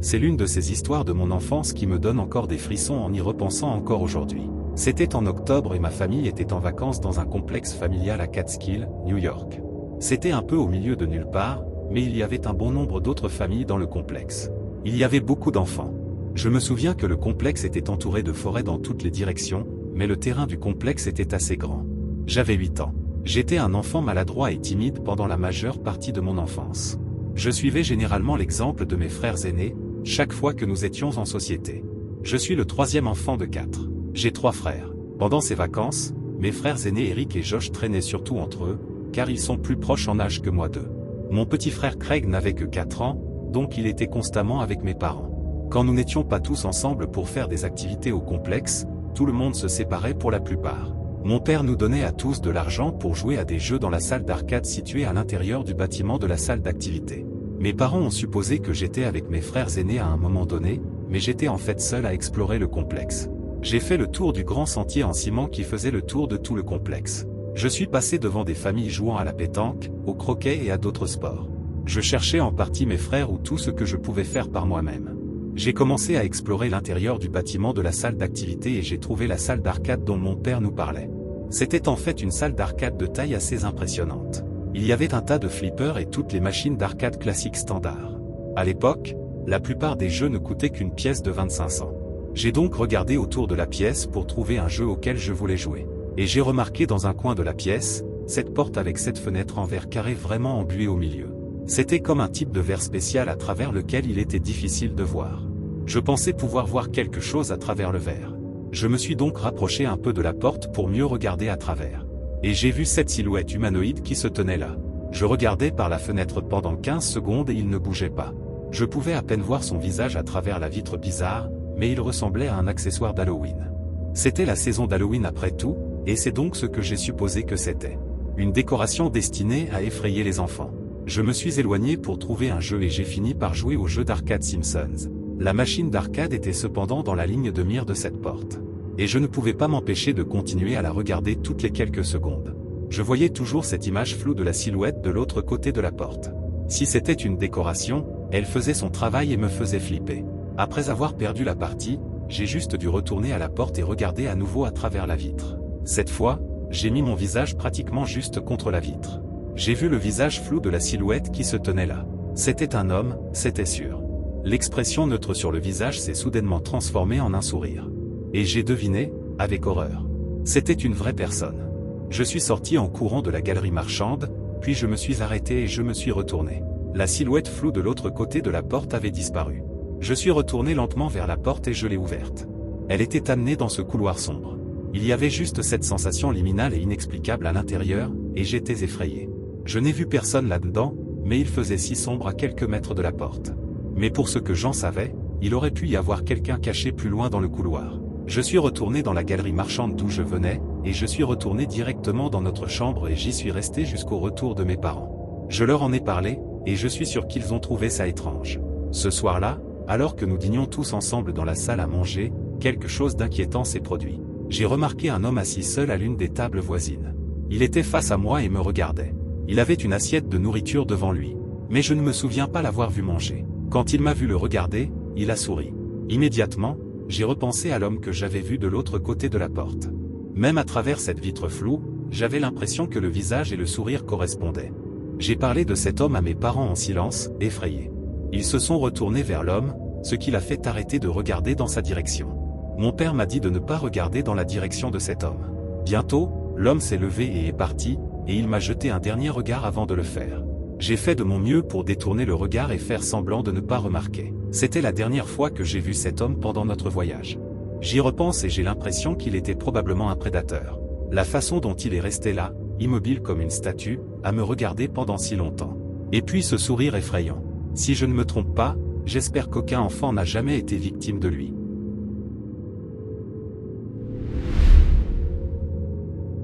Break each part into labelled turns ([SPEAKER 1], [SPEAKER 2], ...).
[SPEAKER 1] C'est l'une de ces histoires de mon enfance qui me donne encore des frissons en y repensant encore aujourd'hui. C'était en octobre et ma famille était en vacances dans un complexe familial à Catskill, New York. C'était un peu au milieu de nulle part, mais il y avait un bon nombre d'autres familles dans le complexe. Il y avait beaucoup d'enfants. Je me souviens que le complexe était entouré de forêts dans toutes les directions, mais le terrain du complexe était assez grand. J'avais 8 ans. J'étais un enfant maladroit et timide pendant la majeure partie de mon enfance. Je suivais généralement l'exemple de mes frères aînés, chaque fois que nous étions en société. Je suis le troisième enfant de 4. J'ai 3 frères. Pendant ces vacances, mes frères aînés Eric et Josh traînaient surtout entre eux, car ils sont plus proches en âge que moi d'eux. Mon petit frère Craig n'avait que 4 ans, donc il était constamment avec mes parents. Quand nous n'étions pas tous ensemble pour faire des activités au complexe, tout le monde se séparait pour la plupart. Mon père nous donnait à tous de l'argent pour jouer à des jeux dans la salle d'arcade située à l'intérieur du bâtiment de la salle d'activité. Mes parents ont supposé que j'étais avec mes frères aînés à un moment donné, mais j'étais en fait seul à explorer le complexe. J'ai fait le tour du grand sentier en ciment qui faisait le tour de tout le complexe. Je suis passé devant des familles jouant à la pétanque, au croquet et à d'autres sports. Je cherchais en partie mes frères ou tout ce que je pouvais faire par moi-même. J'ai commencé à explorer l'intérieur du bâtiment de la salle d'activité et j'ai trouvé la salle d'arcade dont mon père nous parlait. C'était en fait une salle d'arcade de taille assez impressionnante. Il y avait un tas de flippers et toutes les machines d'arcade classiques standards. À l'époque, la plupart des jeux ne coûtaient qu'une pièce de 25 cents. J'ai donc regardé autour de la pièce pour trouver un jeu auquel je voulais jouer. Et j'ai remarqué dans un coin de la pièce, cette porte avec cette fenêtre en verre carré vraiment embuée au milieu. C'était comme un type de verre spécial à travers lequel il était difficile de voir. Je pensais pouvoir voir quelque chose à travers le verre. Je me suis donc rapproché un peu de la porte pour mieux regarder à travers. Et j'ai vu cette silhouette humanoïde qui se tenait là. Je regardais par la fenêtre pendant 15 secondes et il ne bougeait pas. Je pouvais à peine voir son visage à travers la vitre bizarre, mais il ressemblait à un accessoire d'Halloween. C'était la saison d'Halloween après tout, et c'est donc ce que j'ai supposé que c'était. Une décoration destinée à effrayer les enfants. Je me suis éloigné pour trouver un jeu et j'ai fini par jouer au jeu d'arcade Simpsons. La machine d'arcade était cependant dans la ligne de mire de cette porte. Et je ne pouvais pas m'empêcher de continuer à la regarder toutes les quelques secondes. Je voyais toujours cette image floue de la silhouette de l'autre côté de la porte. Si c'était une décoration, elle faisait son travail et me faisait flipper. Après avoir perdu la partie, j'ai juste dû retourner à la porte et regarder à nouveau à travers la vitre. Cette fois, j'ai mis mon visage pratiquement juste contre la vitre. J'ai vu le visage flou de la silhouette qui se tenait là. C'était un homme, c'était sûr. L'expression neutre sur le visage s'est soudainement transformée en un sourire. Et j'ai deviné, avec horreur. C'était une vraie personne. Je suis sorti en courant de la galerie marchande, puis je me suis arrêté et je me suis retourné. La silhouette floue de l'autre côté de la porte avait disparu. Je suis retourné lentement vers la porte et je l'ai ouverte. Elle était amenée dans ce couloir sombre. Il y avait juste cette sensation liminale et inexplicable à l'intérieur, et j'étais effrayé. Je n'ai vu personne là-dedans, mais il faisait si sombre à quelques mètres de la porte. Mais pour ce que j'en savais, il aurait pu y avoir quelqu'un caché plus loin dans le couloir. Je suis retourné dans la galerie marchande d'où je venais, et je suis retourné directement dans notre chambre et j'y suis resté jusqu'au retour de mes parents. Je leur en ai parlé, et je suis sûr qu'ils ont trouvé ça étrange. Ce soir-là, alors que nous dînions tous ensemble dans la salle à manger, quelque chose d'inquiétant s'est produit. J'ai remarqué un homme assis seul à l'une des tables voisines. Il était face à moi et me regardait. Il avait une assiette de nourriture devant lui. Mais je ne me souviens pas l'avoir vu manger. Quand il m'a vu le regarder, il a souri. Immédiatement, j'ai repensé à l'homme que j'avais vu de l'autre côté de la porte. Même à travers cette vitre floue, j'avais l'impression que le visage et le sourire correspondaient. J'ai parlé de cet homme à mes parents en silence, effrayés. Ils se sont retournés vers l'homme, ce qui l'a fait arrêter de regarder dans sa direction. Mon père m'a dit de ne pas regarder dans la direction de cet homme. Bientôt, l'homme s'est levé et est parti, et il m'a jeté un dernier regard avant de le faire. J'ai fait de mon mieux pour détourner le regard et faire semblant de ne pas remarquer. C'était la dernière fois que j'ai vu cet homme pendant notre voyage. J'y repense et j'ai l'impression qu'il était probablement un prédateur. La façon dont il est resté là, immobile comme une statue, à me regarder pendant si longtemps. Et puis ce sourire effrayant. Si je ne me trompe pas, j'espère qu'aucun enfant n'a jamais été victime de lui.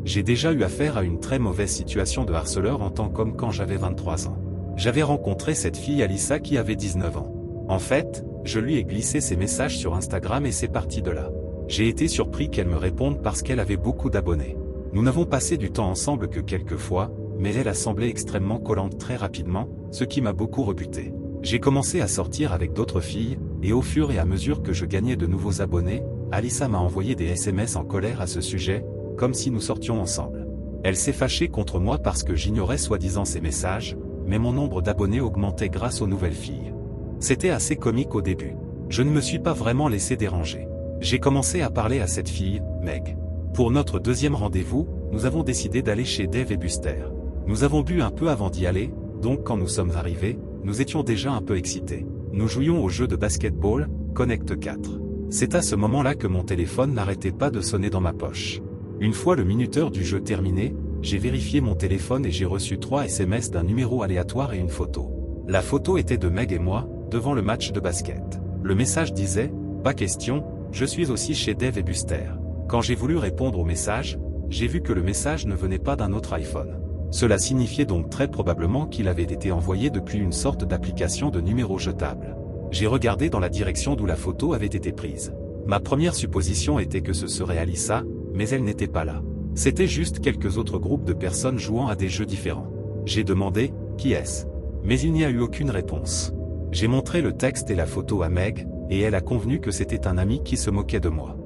[SPEAKER 1] J'ai déjà eu affaire à une très mauvaise situation de harceleur en tant qu'homme quand j'avais 23 ans. J'avais rencontré cette fille Alissa qui avait 19 ans. En fait, je lui ai glissé ses messages sur Instagram et c'est parti de là. J'ai été surpris qu'elle me réponde parce qu'elle avait beaucoup d'abonnés. Nous n'avons passé du temps ensemble que quelques fois, mais elle a semblé extrêmement collante très rapidement, ce qui m'a beaucoup rebuté. J'ai commencé à sortir avec d'autres filles, et au fur et à mesure que je gagnais de nouveaux abonnés, Alyssa m'a envoyé des SMS en colère à ce sujet, comme si nous sortions ensemble. Elle s'est fâchée contre moi parce que j'ignorais soi-disant ses messages, mais mon nombre d'abonnés augmentait grâce aux nouvelles filles. C'était assez comique au début. Je ne me suis pas vraiment laissé déranger. J'ai commencé à parler à cette fille, Meg. Pour notre deuxième rendez-vous, nous avons décidé d'aller chez Dave et Buster. Nous avons bu un peu avant d'y aller, donc quand nous sommes arrivés, nous étions déjà un peu excités. Nous jouions au jeu de basketball, Connect 4. C'est à ce moment-là que mon téléphone n'arrêtait pas de sonner dans ma poche. Une fois le minuteur du jeu terminé, j'ai vérifié mon téléphone et j'ai reçu 3 SMS d'un numéro aléatoire et une photo. La photo était de Meg et moi, devant le match de basket. Le message disait « Pas question, je suis aussi chez Dave et Buster ». Quand j'ai voulu répondre au message, j'ai vu que le message ne venait pas d'un autre iPhone. Cela signifiait donc très probablement qu'il avait été envoyé depuis une sorte d'application de numéro jetable. J'ai regardé dans la direction d'où la photo avait été prise. Ma première supposition était que ce serait Alyssa, mais elle n'était pas là. C'était juste quelques autres groupes de personnes jouant à des jeux différents. J'ai demandé « Qui est-ce ?» Mais il n'y a eu aucune réponse. J'ai montré le texte et la photo à Meg, et elle a convenu que c'était un ami qui se moquait de moi.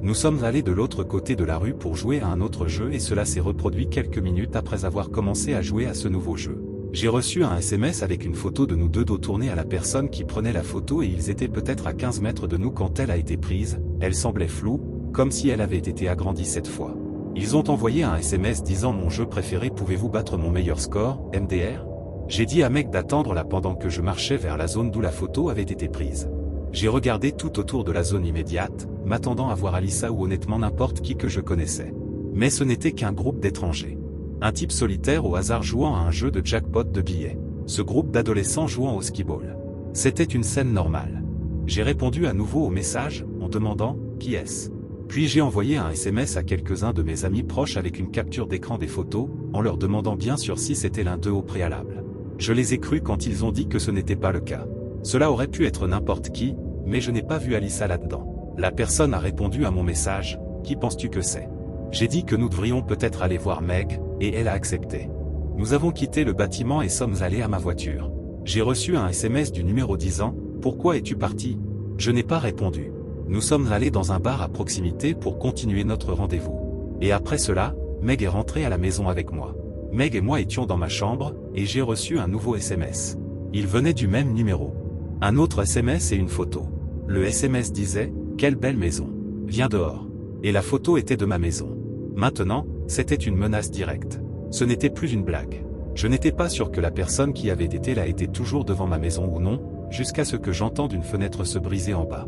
[SPEAKER 1] Nous sommes allés de l'autre côté de la rue pour jouer à un autre jeu et cela s'est reproduit quelques minutes après avoir commencé à jouer à ce nouveau jeu. J'ai reçu un SMS avec une photo de nous deux dos tournés à la personne qui prenait la photo et ils étaient peut-être à 15 mètres de nous quand elle a été prise, elle semblait floue, comme si elle avait été agrandie cette fois. Ils ont envoyé un SMS disant « Mon jeu préféré, pouvez-vous battre mon meilleur score, MDR ?» J'ai dit à Meg d'attendre là pendant que je marchais vers la zone d'où la photo avait été prise. J'ai regardé tout autour de la zone immédiate, m'attendant à voir Alyssa ou honnêtement n'importe qui que je connaissais. Mais ce n'était qu'un groupe d'étrangers. Un type solitaire au hasard jouant à un jeu de jackpot de billets. Ce groupe d'adolescents jouant au skee-ball. C'était une scène normale. J'ai répondu à nouveau au message, en demandant « Qui est-ce ?» Puis j'ai envoyé un SMS à quelques-uns de mes amis proches avec une capture d'écran des photos, en leur demandant bien sûr si c'était l'un d'eux au préalable. Je les ai crus quand ils ont dit que ce n'était pas le cas. Cela aurait pu être n'importe qui, mais je n'ai pas vu Alyssa là-dedans. La personne a répondu à mon message, « Qui penses-tu que c'est ?» J'ai dit que nous devrions peut-être aller voir Meg, et elle a accepté. Nous avons quitté le bâtiment et sommes allés à ma voiture. J'ai reçu un SMS du numéro disant « Pourquoi es-tu parti ?» Je n'ai pas répondu. Nous sommes allés dans un bar à proximité pour continuer notre rendez-vous. Et après cela, Meg est rentrée à la maison avec moi. Meg et moi étions dans ma chambre, et j'ai reçu un nouveau SMS. Il venait du même numéro. Un autre SMS et une photo. Le SMS disait « Quelle belle maison. Viens dehors ». Et la photo était de ma maison. Maintenant, c'était une menace directe. Ce n'était plus une blague. Je n'étais pas sûr que la personne qui avait été là était toujours devant ma maison ou non, jusqu'à ce que j'entende une fenêtre se briser en bas.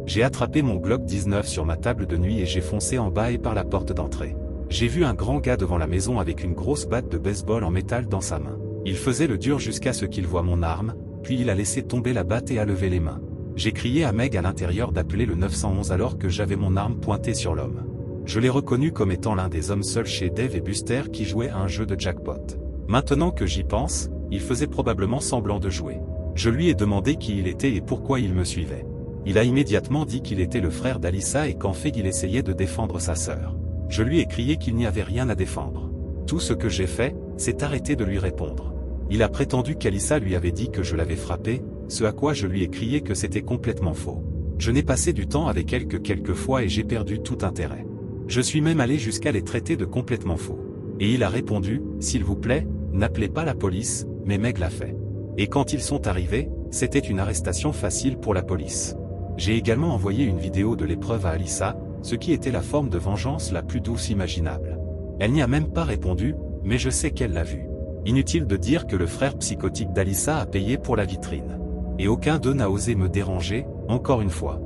[SPEAKER 1] J'ai attrapé mon Glock 19 sur ma table de nuit et j'ai foncé en bas et par la porte d'entrée. J'ai vu un grand gars devant la maison avec une grosse batte de baseball en métal dans sa main. Il faisait le dur jusqu'à ce qu'il voie mon arme, puis il a laissé tomber la batte et a levé les mains. J'ai crié à Meg à l'intérieur d'appeler le 911 alors que j'avais mon arme pointée sur l'homme. Je l'ai reconnu comme étant l'un des hommes seuls chez Dave et Buster qui jouaient à un jeu de jackpot. Maintenant que j'y pense, il faisait probablement semblant de jouer. Je lui ai demandé qui il était et pourquoi il me suivait. Il a immédiatement dit qu'il était le frère d'Alyssa et qu'en fait il essayait de défendre sa sœur. Je lui ai crié qu'il n'y avait rien à défendre. Tout ce que j'ai fait, c'est arrêter de lui répondre. Il a prétendu qu'Alyssa lui avait dit que je l'avais frappé, ce à quoi je lui ai crié que c'était complètement faux. Je n'ai passé du temps avec elle que quelques fois et j'ai perdu tout intérêt. Je suis même allé jusqu'à les traiter de complètement faux. Et il a répondu, s'il vous plaît, n'appelez pas la police, mais Meg l'a fait. Et quand ils sont arrivés, c'était une arrestation facile pour la police. J'ai également envoyé une vidéo de l'épreuve à Alyssa, ce qui était la forme de vengeance la plus douce imaginable. Elle n'y a même pas répondu, mais je sais qu'elle l'a vu. Inutile de dire que le frère psychotique d'Alyssa a payé pour la vitrine. Et aucun d'eux n'a osé me déranger, encore une fois.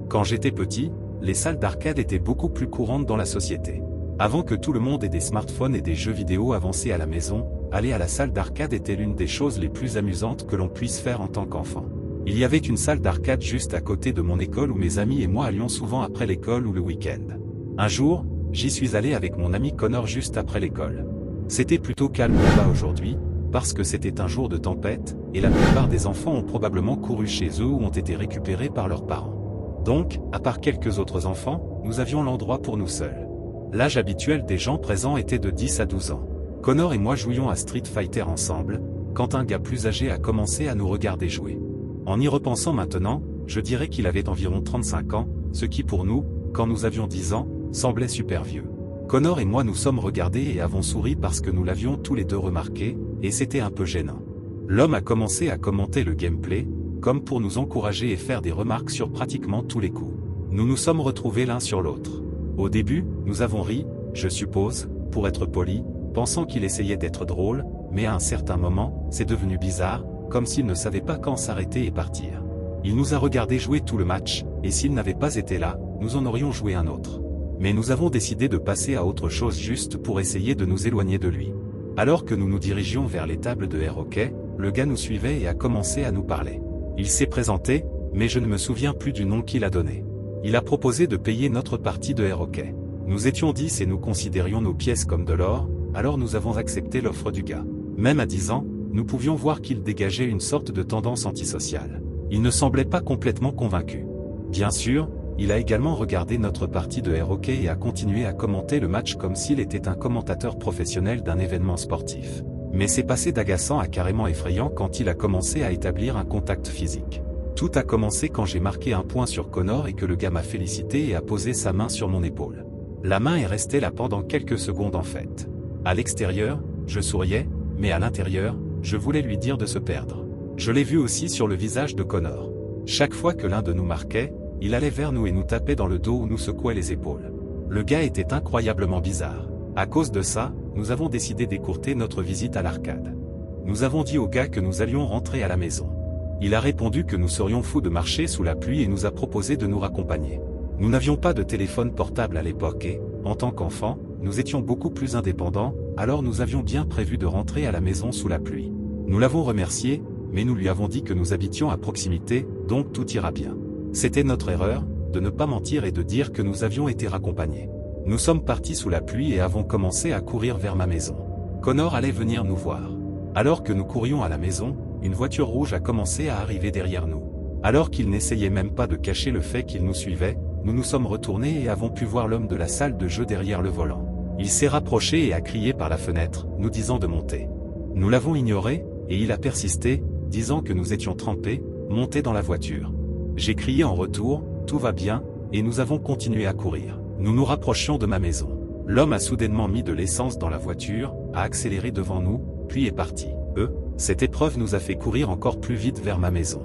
[SPEAKER 1] Quand j'étais petit, les salles d'arcade étaient beaucoup plus courantes dans la société. Avant que tout le monde ait des smartphones et des jeux vidéo avancés à la maison, aller à la salle d'arcade était l'une des choses les plus amusantes que l'on puisse faire en tant qu'enfant. Il y avait une salle d'arcade juste à côté de mon école où mes amis et moi allions souvent après l'école ou le week-end. Un jour, j'y suis allé avec mon ami Connor juste après l'école. C'était plutôt calme là-bas aujourd'hui, parce que c'était un jour de tempête, et la plupart des enfants ont probablement couru chez eux ou ont été récupérés par leurs parents. Donc, à part quelques autres enfants, nous avions l'endroit pour nous seuls. L'âge habituel des gens présents était de 10 à 12 ans. Connor et moi jouions à Street Fighter ensemble, quand un gars plus âgé a commencé à nous regarder jouer. En y repensant maintenant, je dirais qu'il avait environ 35 ans, ce qui pour nous, quand nous avions 10 ans, semblait super vieux. Connor et moi nous sommes regardés et avons souri parce que nous l'avions tous les deux remarqué, et c'était un peu gênant. L'homme a commencé à commenter le gameplay, comme pour nous encourager et faire des remarques sur pratiquement tous les coups. Nous nous sommes retrouvés l'un sur l'autre. Au début, nous avons ri, je suppose, pour être poli, pensant qu'il essayait d'être drôle, mais à un certain moment, c'est devenu bizarre, comme s'il ne savait pas quand s'arrêter et partir. Il nous a regardé jouer tout le match, et s'il n'avait pas été là, nous en aurions joué un autre. Mais nous avons décidé de passer à autre chose juste pour essayer de nous éloigner de lui. Alors que nous nous dirigions vers les tables de air hockey, le gars nous suivait et a commencé à nous parler. Il s'est présenté, mais je ne me souviens plus du nom qu'il a donné. Il a proposé de payer notre partie de air hockey. Nous étions 10 et nous considérions nos pièces comme de l'or, alors nous avons accepté l'offre du gars. Même à 10 ans, nous pouvions voir qu'il dégageait une sorte de tendance antisociale. Il ne semblait pas complètement convaincu. Bien sûr, il a également regardé notre partie de air hockey et a continué à commenter le match comme s'il était un commentateur professionnel d'un événement sportif. Mais c'est passé d'agaçant à carrément effrayant quand il a commencé à établir un contact physique. Tout a commencé quand j'ai marqué un point sur Connor et que le gars m'a félicité et a posé sa main sur mon épaule. La main est restée là pendant quelques secondes en fait. À l'extérieur, je souriais, mais à l'intérieur, je voulais lui dire de se perdre. Je l'ai vu aussi sur le visage de Connor. Chaque fois que l'un de nous marquait, il allait vers nous et nous tapait dans le dos ou nous secouait les épaules. Le gars était incroyablement bizarre. À cause de ça, nous avons décidé d'écourter notre visite à l'arcade. Nous avons dit au gars que nous allions rentrer à la maison. Il a répondu que nous serions fous de marcher sous la pluie et nous a proposé de nous raccompagner. Nous n'avions pas de téléphone portable à l'époque et, en tant qu'enfants, nous étions beaucoup plus indépendants, alors nous avions bien prévu de rentrer à la maison sous la pluie. Nous l'avons remercié, mais nous lui avons dit que nous habitions à proximité, donc tout ira bien. C'était notre erreur, de ne pas mentir et de dire que nous avions été raccompagnés. Nous sommes partis sous la pluie et avons commencé à courir vers ma maison. Connor allait venir nous voir. Alors que nous courions à la maison, une voiture rouge a commencé à arriver derrière nous. Alors qu'il n'essayait même pas de cacher le fait qu'il nous suivait, nous nous sommes retournés et avons pu voir l'homme de la salle de jeu derrière le volant. Il s'est rapproché et a crié par la fenêtre, nous disant de monter. Nous l'avons ignoré, et il a persisté, disant que nous étions trempés, montés dans la voiture. J'ai crié en retour, tout va bien, et nous avons continué à courir. Nous nous rapprochions de ma maison. L'homme a soudainement mis de l'essence dans la voiture, a accéléré devant nous, puis est parti. Cette épreuve nous a fait courir encore plus vite vers ma maison.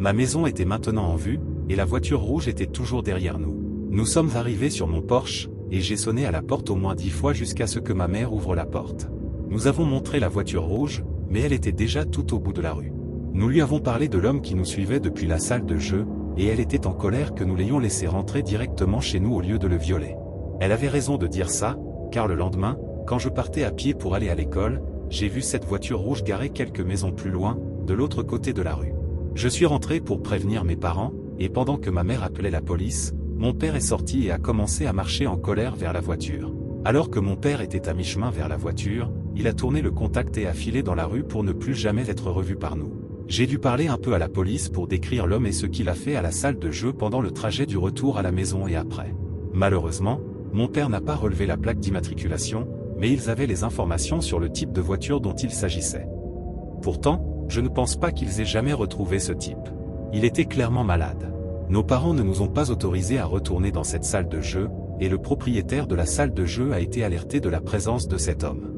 [SPEAKER 1] Ma maison était maintenant en vue, et la voiture rouge était toujours derrière nous. Nous sommes arrivés sur mon Porsche, et j'ai sonné à la porte au moins 10 fois jusqu'à ce que ma mère ouvre la porte. Nous avons montré la voiture rouge, mais elle était déjà tout au bout de la rue. Nous lui avons parlé de l'homme qui nous suivait depuis la salle de jeu, et elle était en colère que nous l'ayons laissé rentrer directement chez nous au lieu de le violer. Elle avait raison de dire ça, car le lendemain, quand je partais à pied pour aller à l'école, j'ai vu cette voiture rouge garée quelques maisons plus loin, de l'autre côté de la rue. Je suis rentré pour prévenir mes parents, et pendant que ma mère appelait la police, mon père est sorti et a commencé à marcher en colère vers la voiture. Alors que mon père était à mi-chemin vers la voiture, il a tourné le contact et a filé dans la rue pour ne plus jamais être revu par nous. J'ai dû parler un peu à la police pour décrire l'homme et ce qu'il a fait à la salle de jeu pendant le trajet du retour à la maison et après. Malheureusement, mon père n'a pas relevé la plaque d'immatriculation, mais ils avaient les informations sur le type de voiture dont il s'agissait. Pourtant, je ne pense pas qu'ils aient jamais retrouvé ce type. Il était clairement malade. Nos parents ne nous ont pas autorisés à retourner dans cette salle de jeu, et le propriétaire de la salle de jeu a été alerté de la présence de cet homme.